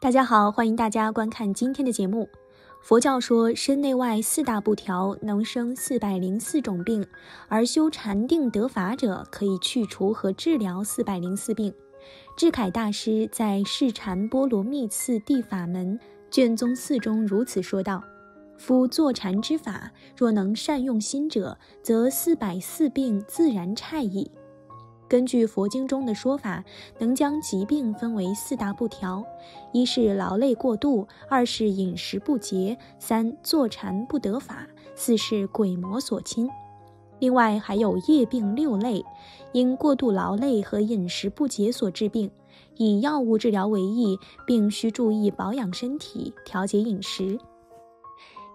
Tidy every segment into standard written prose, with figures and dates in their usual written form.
大家好，欢迎大家观看今天的节目。佛教说身内外四大不调能生404种病，而修禅定得法者可以去除和治疗404病。智凯大师在《释禅波罗蜜次第法门》卷宗4中如此说道：夫坐禅之法，若能善用心者，则404病自然差矣。根据佛经中的说法，能将疾病分为4大不调：一是劳累过度，二是饮食不节，三坐禅不得法，四是鬼魔所侵。另外还有业病6类，因过度劳累和饮食不节所致病，以药物治疗为宜，并需注意保养身体，调节饮食。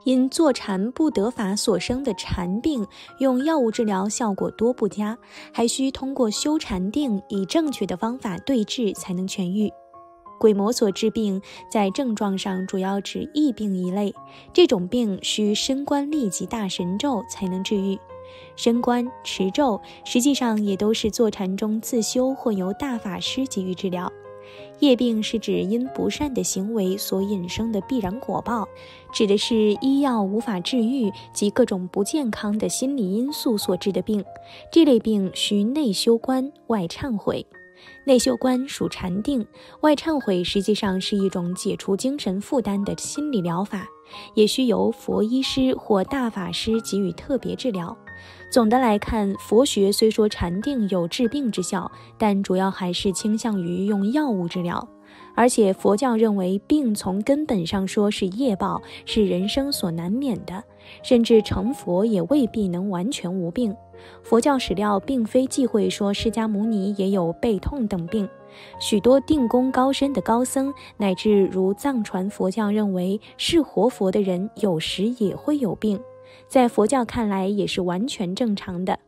因坐禅不得法所生的禅病，用药物治疗效果多不佳，还需通过修禅定以正确的方法对治才能痊愈。鬼魔所致病在症状上主要指疫病一类，这种病需身观利己大神咒才能治愈。身观、持咒实际上也都是坐禅中自修或由大法师给予治疗。业病是指因不善的行为所引生的必然果报，指的是医药无法治愈及各种不健康的心理因素所致的病。这类病需内修观，外忏悔。内修观属禅定，外忏悔实际上是一种解除精神负担的心理疗法，也需由佛医师或大法师给予特别治疗。总的来看，佛学虽说禅定有治病之效，但主要还是倾向于用药物治疗。而且佛教认为病从根本上说是业报，是人生所难免的，甚至成佛也未必能完全无病。佛教史料并非忌讳说释迦牟尼也有背痛等病，许多定功高深的高僧，乃至如藏传佛教认为是活佛的人，有时也会有病，在佛教看来也是完全正常的。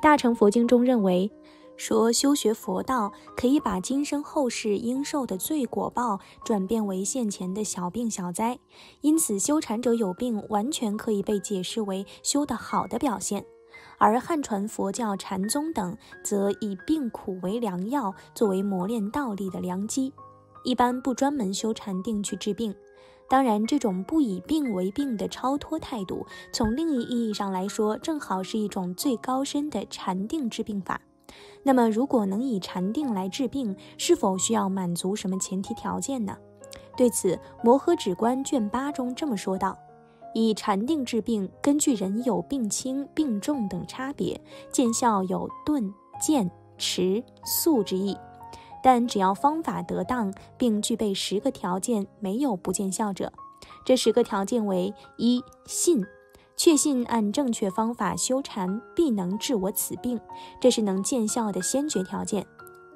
大乘佛经中认为，说修学佛道可以把今生后世应受的罪果报转变为现前的小病小灾，因此修禅者有病完全可以被解释为修得好的表现。而汉传佛教禅宗等则以病苦为良药，作为磨练道力的良机，一般不专门修禅定去治病。当然，这种不以病为病的超脱态度，从另一意义上来说，正好是一种最高深的禅定治病法。那么如果能以禅定来治病，是否需要满足什么前提条件呢？对此，摩诃止观卷8中这么说道：以禅定治病，根据人有病轻、病重等差别，见效有顿、渐、迟、速之意。但只要方法得当，并具备10个条件，没有不见效者。这10个条件为：一、信，确信按正确方法修禅必能治我此病，这是能见效的先决条件。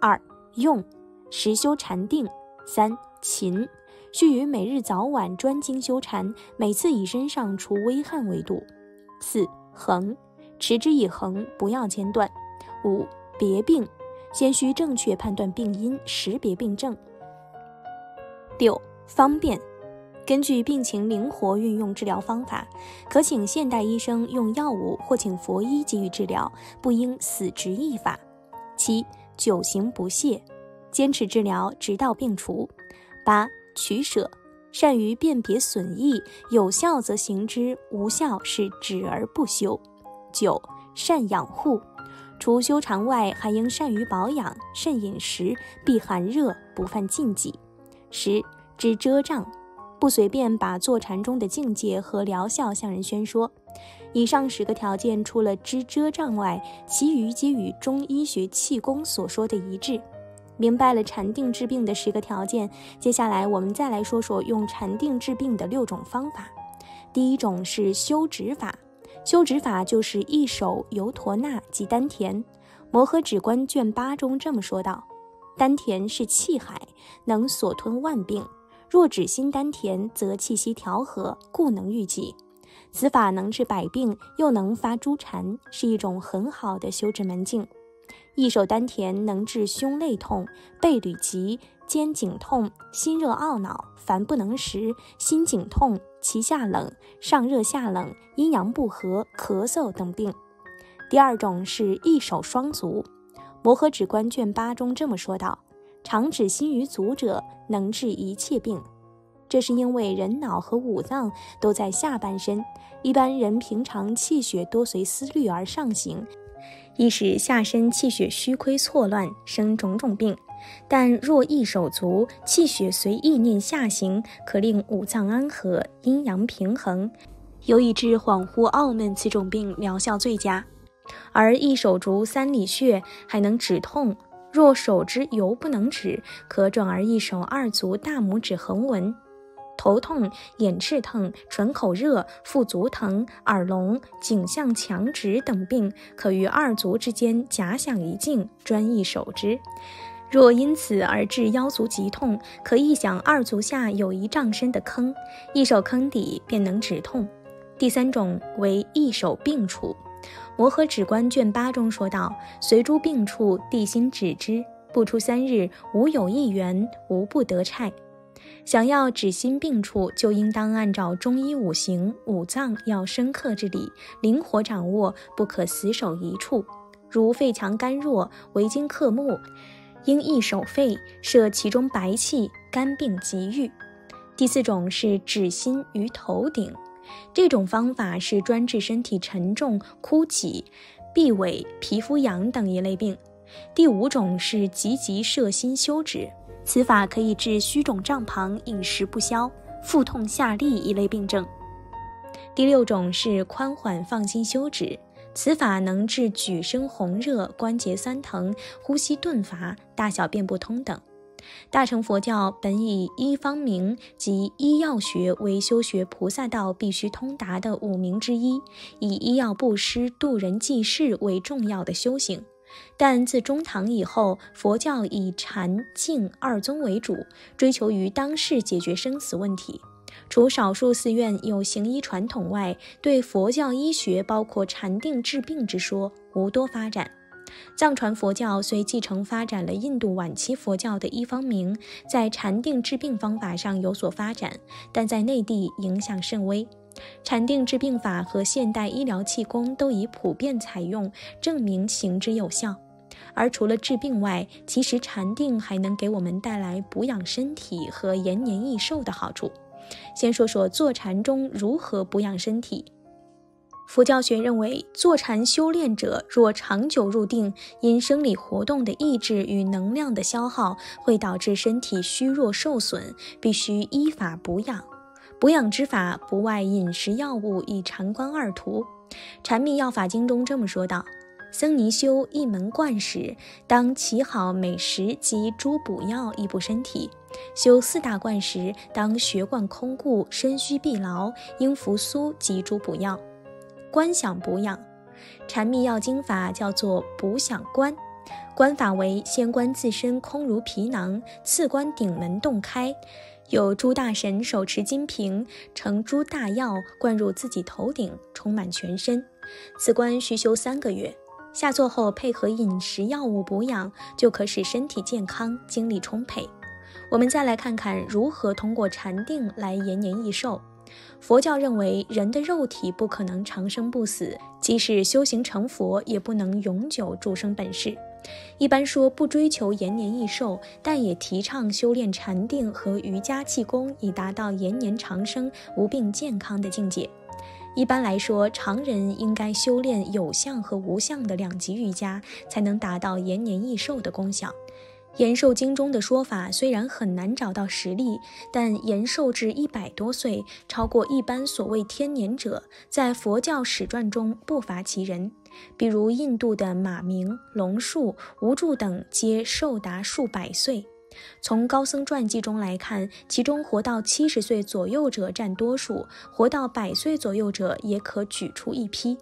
二、用，实修禅定。三、勤，须于每日早晚专精修禅，每次以身上除危害为度。四、恒，持之以恒，不要间断。五、别病，先须正确判断病因，识别病症。六、方便，根据病情灵活运用治疗方法，可请现代医生用药物或请佛医给予治疗，不应死执一法。七、久行不懈，坚持治疗直到病除。八、取舍，善于辨别损益，有效则行之，无效是止而不修。九、善养护，除修禅外，还应善于保养，慎饮食，避寒热，不犯禁忌。十、知遮障，不随便把坐禅中的境界和疗效向人宣说。以上10个条件，除了知遮障外，其余皆与中医学气功所说的一致。明白了禅定治病的10个条件，接下来我们再来说说用禅定治病的6种方法。第一种是修止法，修止法就是一手由陀那即丹田。摩诃止观卷8中这么说道：丹田是气海，能所吞万病，若止心丹田，则气息调和，故能愈己。此法能治百病，又能发诸禅，是一种很好的修治门径。一手丹田能治胸肋痛、背履疾、肩颈痛、心热懊恼、烦不能食、心颈痛、脐下冷、上热下冷、阴阳不和、咳嗽等病。第二种是一手双足。摩诃止观卷8中这么说道：常止心于足者，能治一切病。这是因为人脑和五脏都在下半身，一般人平常气血多随思虑而上行，易使下身气血虚亏错乱，生种种病。但若意手足，气血随意念下行，可令五脏安和，阴阳平衡，尤以治恍惚傲闷此种病疗效最佳。而意手足三里穴还能止痛，若手之犹不能止，可转而一手二足大拇指横纹。头痛、眼赤疼、唇口热、腹足疼、耳聋、颈项强直等病，可于二足之间假想一静，专一手之。若因此而致腰足疾痛，可臆想二足下有一丈深的坑，一手坑底便能止痛。第三种为一手病处。摩訶止观卷8中说道：随诸病处，地心止之，不出3日，无有一源，无不得差。想要止心病处，就应当按照中医五行、五脏要深刻之理，灵活掌握，不可死守一处。如肺强肝弱，为金克木，应一手肺，摄其中白气，肝病即愈。第四种是止心于头顶，这种方法是专治身体沉重、枯脊、臂尾、皮肤痒等一类病。第五种是积极摄心修止，此法可以治虚肿胀庞、饮食不消、腹痛下痢一类病症。第六种是宽缓放心修止，此法能治举身红热、关节酸疼、呼吸顿乏、大小便不通等。大乘佛教本以医方明及医药学为修学菩萨道必须通达的五明之一，以医药布施、度人济世为重要的修行。但自中唐以后，佛教以禅净二宗为主，追求于当世解决生死问题。除少数寺院有行医传统外，对佛教医学包括禅定治病之说无多发展。藏传佛教虽继承发展了印度晚期佛教的医方明，在禅定治病方法上有所发展，但在内地影响甚微。禅定治病法和现代医疗气功都已普遍采用，证明行之有效。而除了治病外，其实禅定还能给我们带来补养身体和延年益寿的好处。先说说坐禅中如何补养身体。佛教学认为，坐禅修炼者若长久入定，因生理活动的抑制与能量的消耗，会导致身体虚弱受损，必须依法补养。补养之法不外饮食药物以禅观二途。禅密药法经中这么说道：僧尼修一门贯时，当起好美食及诸补药以补身体；修4大贯时，当血管空固，身虚臂劳，应服苏及诸补药。观想补养，禅密药经法叫做补想观。观法为先观自身空如皮囊，次观顶门洞开，有诸大神手持金瓶，盛诸大药灌入自己头顶，充满全身。此观需修3个月。下座后配合饮食药物补养，就可使身体健康，精力充沛。我们再来看看如何通过禅定来延年益寿。佛教认为，人的肉体不可能长生不死，即使修行成佛，也不能永久助生本世。一般说不追求延年益寿，但也提倡修炼禅定和瑜伽气功，以达到延年长生、无病健康的境界。一般来说，常人应该修炼有相和无相的2级瑜伽，才能达到延年益寿的功效。延寿经中的说法虽然很难找到实例，但延寿至100多岁，超过一般所谓天年者，在佛教史传中不乏其人。比如印度的马明、龙树、无著等皆寿达数百岁。从高僧传记中来看，其中活到70岁左右者占多数，活到100岁左右者也可举出一批。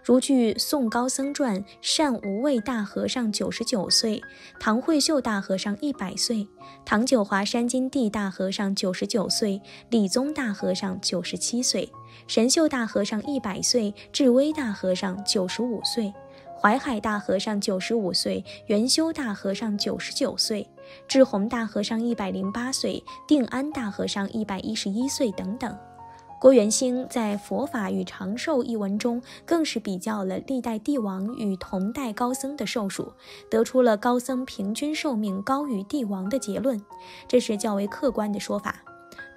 如据《宋高僧传》，善无畏大和尚99岁，唐慧秀大和尚100岁，唐九华山金地大和尚99岁，理宗大和尚97岁，神秀大和尚100岁，智威大和尚95岁，淮海大和尚95岁，元修大和尚99岁，智弘大和尚108岁，定安大和尚111岁等等。郭元兴在《佛法与长寿》一文中，更是比较了历代帝王与同代高僧的寿数，得出了高僧平均寿命高于帝王的结论，这是较为客观的说法。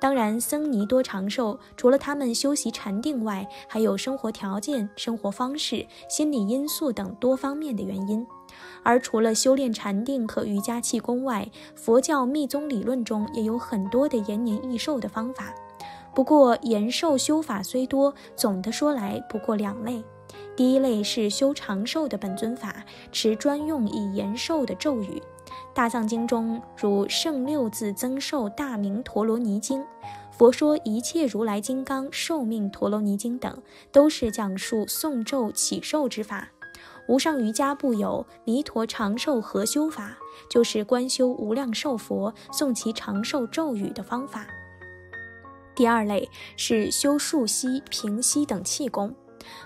当然，僧尼多长寿，除了他们修习禅定外，还有生活条件、生活方式、心理因素等多方面的原因。而除了修炼禅定和瑜伽气功外，佛教密宗理论中也有很多的延年益寿的方法。不过延寿修法虽多，总的说来不过2类。第一类是修长寿的本尊法，持专用以延寿的咒语。大藏经中如圣六字增寿大明陀罗尼经、佛说一切如来金刚寿命陀罗尼经等，都是讲述诵咒起寿之法。无上瑜伽部有弥陀长寿合修法，就是观修无量寿佛，诵其长寿咒语的方法。第二类是修数息、平息等气功。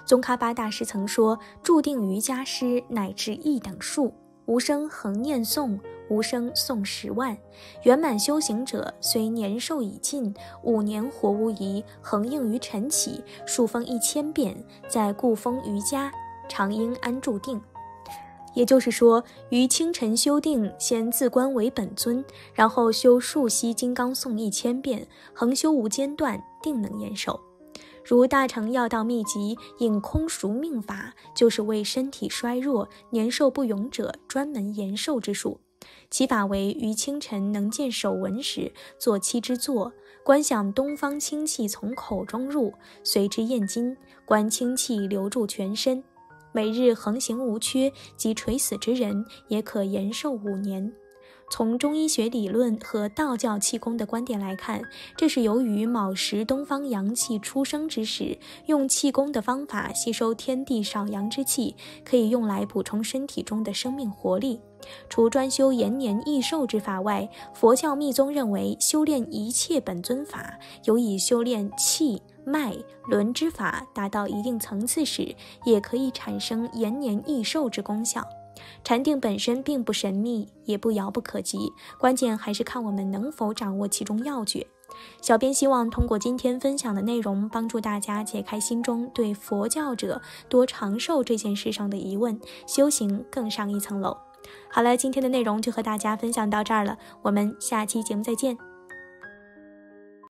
宗喀巴大师曾说，注定瑜伽师乃至一等数，无声恒念诵，无声诵10万。圆满修行者，虽年寿已尽，5年活无疑，恒应于晨起，数封1000遍，在故封瑜伽，常应安住定。也就是说，于清晨修定，先自观为本尊，然后修数息金刚诵1000遍，恒修无间断，定能延寿。如大乘要道秘籍引空熟命法，就是为身体衰弱、年寿不永者专门延寿之术。其法为于清晨能见手纹时，做7支坐，观想东方清气从口中入，随之咽津，观清气流注全身。每日恒行无缺，即垂死之人也可延寿5年。从中医学理论和道教气功的观点来看，这是由于卯时东方阳气出生之时，用气功的方法吸收天地少阳之气，可以用来补充身体中的生命活力。除专修延年益寿之法外，佛教密宗认为修炼一切本尊法，有以修炼气、脉、轮之法达到一定层次时，也可以产生延年益寿之功效。禅定本身并不神秘，也不遥不可及，关键还是看我们能否掌握其中要诀。小编希望通过今天分享的内容，帮助大家解开心中对佛教者多长寿这件事上的疑问，修行更上一层楼。好了，今天的内容就和大家分享到这儿了，我们下期节目再见。